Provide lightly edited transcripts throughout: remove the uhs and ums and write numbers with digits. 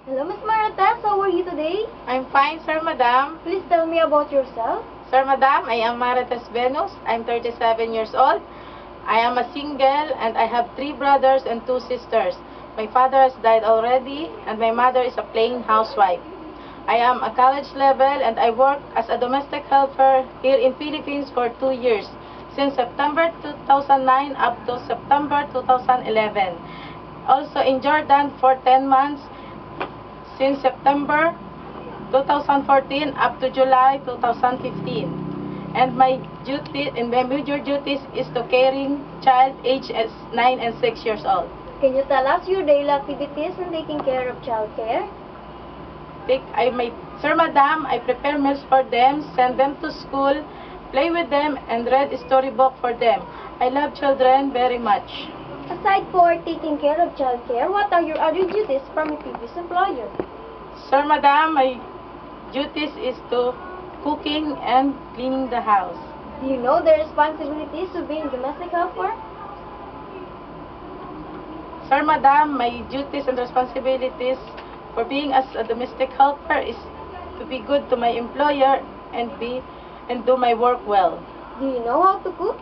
Hello, Miss Marites. How are you today? I'm fine, Sir Madam. Please tell me about yourself. Sir Madam, I am Marites Venus. I'm 37 years old. I am a single and I have 3 brothers and 2 sisters. My father has died already and my mother is a plain housewife. I am a college level and I work as a domestic helper here in Philippines for 2 years, since September 2009 up to September 2011. Also in Jordan for 10 months, since September 2014 up to July 2015. And my major duties is to caring child aged 9 and 6 years old. Can you tell us your daily activities in taking care of child care? Sir Madam, I prepare meals for them, send them to school, play with them, and read a storybook for them. I love children very much. Aside for taking care of child care, what are your other duties from your previous employer? Sir Madam, my duties is to cooking and cleaning the house. Do you know the responsibilities of being domestic helper? Sir Madam, my duties and responsibilities for being as a domestic helper is to be good to my employer and do my work well. Do you know how to cook?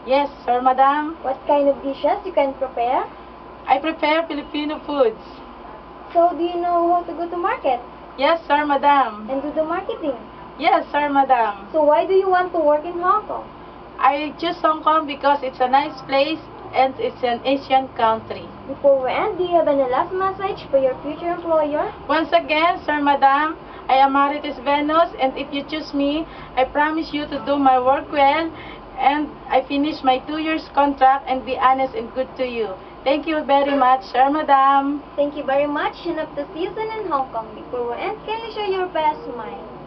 Yes, Sir Madam. What kind of dishes you can prepare? I prepare Filipino foods. So, do you know how to go to market Yes, Sir Madam. and do the marketing? Yes, Sir Madam. So, why do you want to work in Hong Kong? I choose Hong Kong because it's a nice place and it's an Asian country. Before we end, do you have any last message for your future employer? Once again, Sir Madam, I am Marites Venus, and if you choose me, I promise you to do my work well and I finish my 2 years contract and be honest and good to you. Thank you very much, Sir Madam. Thank you very much, and up to season in Hong Kong. Before we end, can you show your best smile?